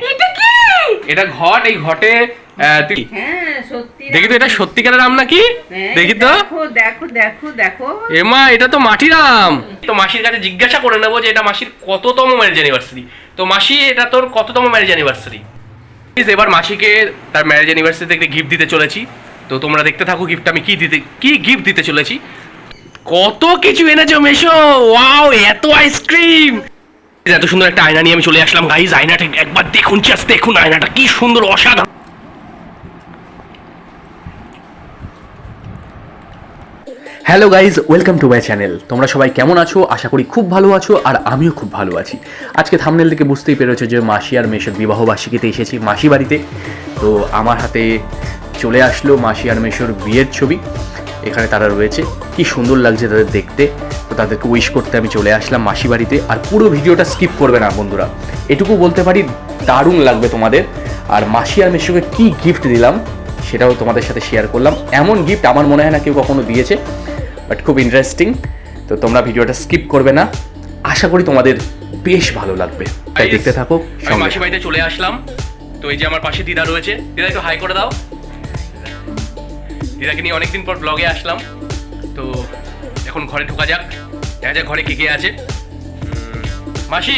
এটা কি? এটা ঘট, এই ঘটে তুই হ্যাঁ সত্যি দেখি তো এটা সত্যিকারের আম নাকি, দেখি তো। দেখো দেখো দেখো দেখো এমা এটা তো মাটির আম। তো মাসির কাছে জিজ্ঞাসা করে নেবো যে এটা মাসির কততম ম্যারেজ অ্যানিভার্সারি। তো মাসি এটা তোর কততম ম্যারেজ অ্যানিভার্সারি? এবার মাসিকে তার ম্যারেজ অ্যানিভার্সারিতে একটা গিফট দিতে চলেছি। তো তোমরা দেখতে থাকো গিফট আমি কি গিফট দিতে চলেছি। কত কিছু এনেছো মেশো, ওয়াও এত আইসক্রিম। এত সুন্দর একটা আয়না নিয়ে আমি চলে আসলাম গাইস। আয়নাটা একবার দেখুন, জাস্ট দেখুন আয়নাটা কি সুন্দর, অসাধারণ। Hello guys, welcome to my channel. তোমরা সবাই কেমন আছো? আশা করি খুব ভালো আছো, আর আমিও খুব ভালো আছি। আজকে থাম্বনেল থেকে বুঝতেই পেরেছো যে মাসি আর মেশোর বিবাহবার্ষিকীতে এসেছি মাসি বাড়িতে। তো আমার হাতে চলে আসলো মাসি আর মেশোর বিয়ের ছবি। এখানে তারা রয়েছে, কি সুন্দর লাগছে তাদের দেখতে। তো তাদেরকে উইশ করতে আমি চলে আসলাম মাসি বাড়িতে। আর পুরো ভিডিওটা স্কিপ করবে না বন্ধুরা, এটুকু বলতে পারি দারুণ লাগবে তোমাদের। আর মাসি আর মেশোকে কী গিফট দিলাম সেটাও তোমাদের সাথে শেয়ার করলাম। এমন গিফট আমার মনে হয় না কেউ কখনো দিয়েছে, বাট খুব ইন্টারেস্টিং। তো তোমরা ভিডিওটা স্কিপ করবে না, আশা করি তোমাদের বেশ ভালো লাগবে, তাই দেখতে থাকো। আমি মাসি বাড়িতে চলে আসলাম। তো এই যে আমার পাশে দিদা রয়েছে, দিদা একটু হাই করে দাও। দিদাকে নিয়ে অনেকদিন পর ব্লগে আসলাম। তো এখন ঘরে ঢোকা যাক, দেখা যাক ঘরে কে কে আছে। মাসি,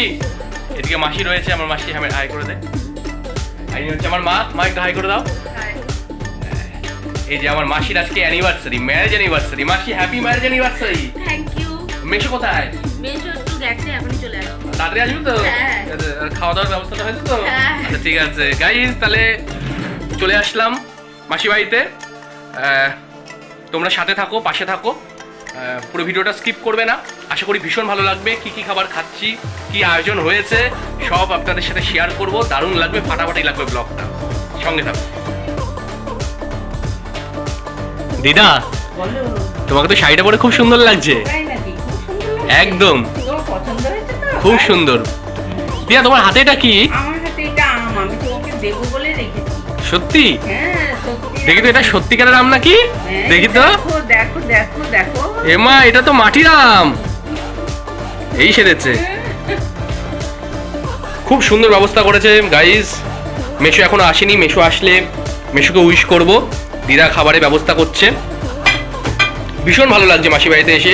এদিকে মাসি রয়েছে, আমার মাসি হাই করে দেয়। আর ইনি হচ্ছে আমার মা, মা একটু হাই করে দাও। এই যে আমার মাসির আজকে অ্যানিভার্সারি, ম্যারেজ অ্যানিভার্সারি। মাসি happy marriage anniversary. Thank you. মেশো কোথায়? মেশো একটু গেছে, এখনই চলে আসবে। তাড়াতাড়ি আসবে তো? হ্যাঁ। খাওয়া দাওয়ার ব্যবস্থাটা হয়েছে তো? হ্যাঁ। আচ্ছা ঠিক আছে গাইস, তাহলে চলে আসলাম মাসি বাড়িতে। তোমরা সাথে থাকো, পাশে থাকো, পুরো ভিডিওটা স্কিপ করবে না। আশা করি ভীষণ ভালো লাগবে। কি কি খাবার খাচ্ছি, কি আয়োজন হয়েছে, সব আপনাদের সাথে শেয়ার করব। দারুণ লাগবে, ফাটাফাটি লাগবে ব্লগটা, সঙ্গে থাকো। দিদা, বলো তোমাকে তো শাড়িটা পরে খুব সুন্দর লাগছে। তাই নাকি? খুব সুন্দর লাগছে। একদম তোর পছন্দ হয়েছে তো? খুব সুন্দর। দিদা তোমার হাতে এটা কি? আমার হাতে এটা আম, আমি তোমাকে দেবো বলে রেখেছি। সত্যি? হ্যাঁ সত্যি। দেখি তো এটা সত্যিকারের আম নাকি, হ্যাঁ, দেখি তো। দেখো দেখো দেখো দেখো। এমা এটা তো মাটির আম। এই সেরেছে, খুব সুন্দর ব্যবস্থা করেছে গাইস। মেশো এখনো আসেনি, মেশো আসলে মেশোকে উইশ করব। দিদা খাবারের ব্যবস্থা করছে, ভীষণ ভালো লাগছে মাসি বাড়িতে এসে।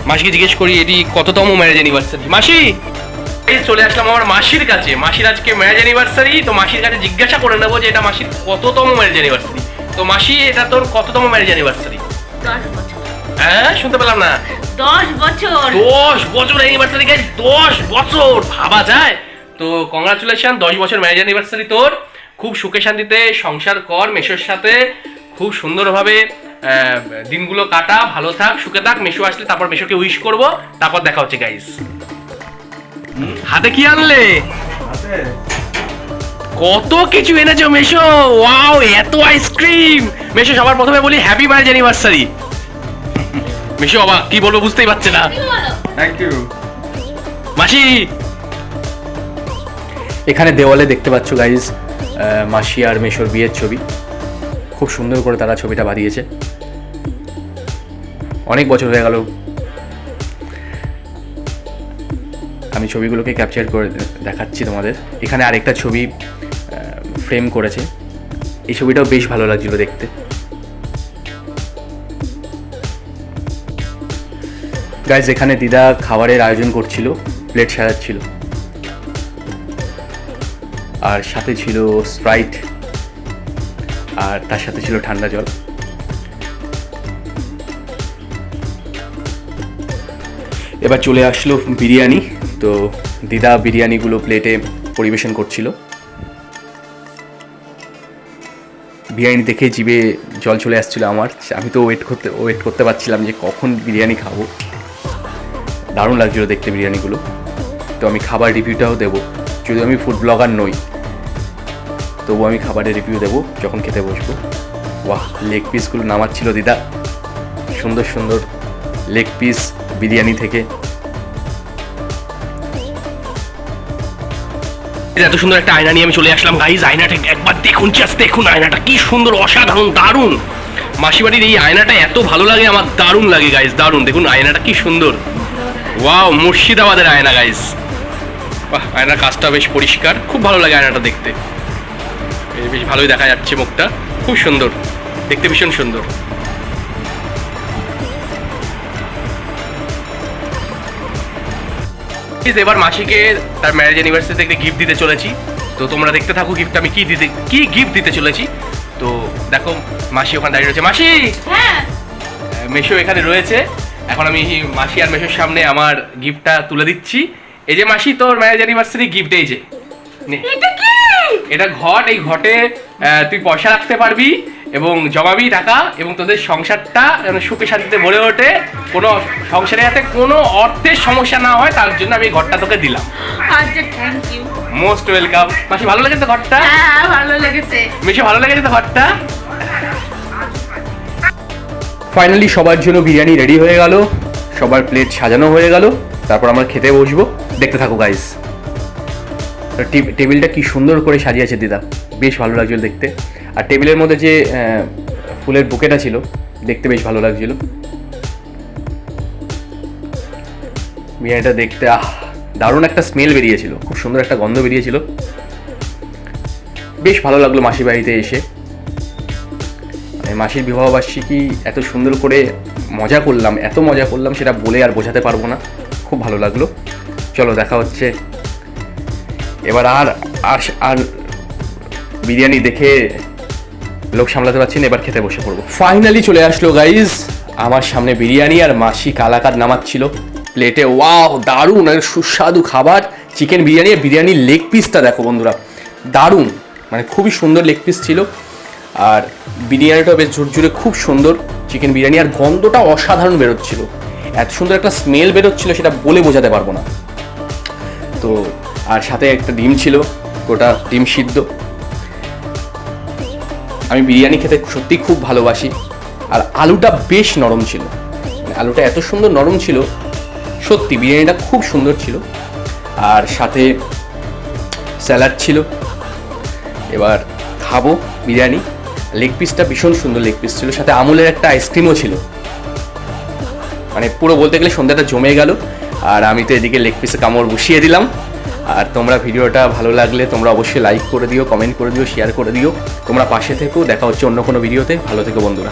মাসিকে জিজ্ঞেস করি এটি কততম ম্যারেজ অ্যানিভার্সারি। মাসি, এই চলে আসলাম আমার মাসির কাছে। মাসির আজকে ম্যারেজ অ্যানিভার্সারি। তো মাসির কাছে জিজ্ঞাসা করে নেবো যে এটা মাসির কততম ম্যারেজ অ্যানিভার্সারি। তো মাসি এটা তোর কততম ম্যারেজ অ্যানিভার্সারি? 10 বছর। হ্যাঁ শুনতে পেলাম না। 10 বছর। 10 বছর অ্যানিভার্সারি গাইস, 10 বছর, ভাবা যায়? তো কংগ্রাচুলেশন, 10 বছর ম্যারেজ অ্যানিভার্সারি তোর। খুব সুখে শান্তিতে সংসার কর মেশোর সাথে, খুব সুন্দরভাবে দিনগুলো কাটা, ভালো থাক, সুখে থাক। মেশো আসলে তারপর মেশোকে উইশ করব, তারপর দেখা হচ্ছে গাইস। হাতে কি আনলে? কত কিছু এনেছো মেশো, ওয়াও এত আইসক্রিম। মেশো সবার প্রথমে বলি হ্যাপি ম্যারেজ অ্যানিভার্সারি। মেশো বাবা কি বলবো বুঝতেই পারছে না। কি বলো? থ্যাংক ইউ মাসি। এখানে দেওয়ালে দেখতে পাচ্ছ গাইজ মাসি আর মেশোর বিয়ের ছবি। খুব সুন্দর করে তারা ছবিটা বাঁধিয়েছে। অনেক বছর হয়ে গেল আমি ছবিগুলোকে ক্যাপচার করে দেখাচ্ছি তোমাদের। এখানে আরেকটা ছবি ফ্রেম করেছে, এই ছবিটাও বেশ ভালো লাগছিল দেখতে। গাইজ এখানে দিদা খাবারের আয়োজন করছিল, প্লেট সাজাচ্ছিল, আর সাথে ছিল স্প্রাইট, আর তার সাথে ছিল ঠান্ডা জল। এবার চলে আসলো বিরিয়ানি। তো দিদা বিরিয়ানিগুলো প্লেটে পরিবেশন করছিল। বিরিয়ানি দেখে জিভে জল চলে আসছিল আমার। আমি তো ওয়েট করতে পারছিলাম যে কখন বিরিয়ানি খাবো। দারুণ লাগছিল দেখতে বিরিয়ানিগুলো। তো আমি খাবার রিভিউটাও দেবো, যদিও আমি ফুড ব্লগার নই, তবু আমি খাবারের রিভিউ দেবো যখন খেতে বসবো। বাহ, লেগ পিসগুলো নামাচ্ছিল দিদা, সুন্দর সুন্দর লেগ পিস বিরিয়ানি থেকে। এত সুন্দর একটা আয়না নিয়ে আমি চলে আসলাম গাইস। আয়নাটা একবার দেখুন, জাস্ট দেখুন আয়নাটা কি সুন্দর, অসাধারণ, দারুণ। মাসি বাড়ির এই আয়নাটা এত ভালো লাগে আমার, দারুণ লাগে গাইস, দারুণ। দেখুন আয়নাটা কি সুন্দর, ওয়াও মুর্শিদাবাদের আয়না গাইস। বাহ, আয়নার কাজটা বেশ পরিষ্কার, খুব ভালো লাগে আয়নাটা দেখতে। বেশ ভালোই দেখা যাচ্ছে মুখটা, খুব সুন্দর দেখতে, ভীষণ সুন্দর। এবার মাসিকে তার ম্যারেজ অ্যানিভার্সারি থেকে গিফট দিতে চলেছি। তো তোমরা দেখতে থাকো গিফট আমি কি গিফট দিতে চলেছি। তো দেখো মাসি ওখানে দাঁড়িয়ে রয়েছে। মাসি, হ্যাঁ মেশো এখানে রয়েছে। এখন আমি মাসি আর মেশোর সামনে আমার গিফটটা তুলে দিচ্ছি। এই যে মাসি, তোর ম্যারেজ অ্যানিভার্সারি গিফট। এই যে নে। এটা কি? এটা ঘট। এই ঘটে তুই পয়সা রাখতে পারবি এবং জমাবি টাকা, এবং তোদের সংসারটা যেন সুখে শান্তিতে ভরে ওঠে, কোনো সংসারে যাতে কোনো অর্থের সমস্যা না হয়, তার জন্য আমি এই ঘরটা তোকে দিলাম। আচ্ছা, থ্যাংক ইউ। Most welcome. মাসি, ভালো লেগেছে তো ঘরটা? হ্যাঁ, ভালো লেগেছে। মেশো, ভালো লেগেছে তো ঘরটা? ফাইনালি সবার জন্য বিরিয়ানি রেডি হয়ে গেল, সবার প্লেট সাজানো হয়ে গেল। তারপর আমরা খেতে বসবো, দেখতে থাকো গাইস। টেবিলটা কি সুন্দর করে সাজিয়েছে দিদা, বেশ ভালো লাগছিল দেখতে। আর টেবিলের মধ্যে যে ফুলের বুকেটা ছিল, দেখতে বেশ ভালো লাগছিল। বিরিয়ানিটা দেখতে দারুণ একটা স্মেল বেরিয়েছিল, খুব সুন্দর একটা গন্ধ বেরিয়েছিল। বেশ ভালো লাগলো মাসির বাড়িতে এসে। মাসির বিবাহবার্ষিকী এত সুন্দর করে মজা করলাম, এত মজা করলাম, সেটা বলে আর বোঝাতে পারবো না। খুব ভালো লাগলো। চলো দেখা হচ্ছে। এবার আর আর আর বিরিয়ানি দেখে লোক সামলাতে পারছি না, এবার খেতে বসে পড়বো। ফাইনালি চলে আসলো গাইজ আমার সামনে বিরিয়ানি, আর মাসি কালাকাদ নামাচ্ছিল প্লেটে। ওয়াও, দারুণ আর সুস্বাদু খাবার, চিকেন বিরিয়ানি। আর বিরিয়ানির লেগ পিসটা দেখো বন্ধুরা, দারুণ, মানে খুবই সুন্দর লেগ পিস ছিল। আর বিরিয়ানিটা বেশ ঝুরঝুরে, খুব সুন্দর চিকেন বিরিয়ানি। আর গন্ধটা অসাধারণ বেরোচ্ছিল, এত সুন্দর একটা স্মেল বেরোচ্ছিল, সেটা বলে বোঝাতে পারবো না। তো আর সাথে একটা ডিম ছিল, গোটা ডিম সিদ্ধ। আমি বিরিয়ানি খেতে সত্যি খুব ভালোবাসি। আর আলুটা বেশ নরম ছিল, মানে আলুটা এত সুন্দর নরম ছিল, সত্যি বিরিয়ানিটা খুব সুন্দর ছিল। আর সাথে স্যালাড ছিল। এবার খাবো বিরিয়ানি। লেগ পিসটা ভীষণ সুন্দর লেগ পিস ছিল, সাথে আমুলের একটা আইসক্রিমও ছিল। মানে পুরো বলতে গেলে সন্ধ্যাটা জমে গেল। আর আমি তো এদিকে লেগ পিসে কামড় বসিয়ে দিলাম। আর তোমরা ভিডিওটা ভালো লাগলে তোমরা অবশ্যই লাইক করে দিও, কমেন্ট করে দিও, শেয়ার করে দিও। তোমরা পাশে থেকো, দেখা হচ্ছে অন্য কোনো ভিডিওতে। ভালো থেকো বন্ধুরা।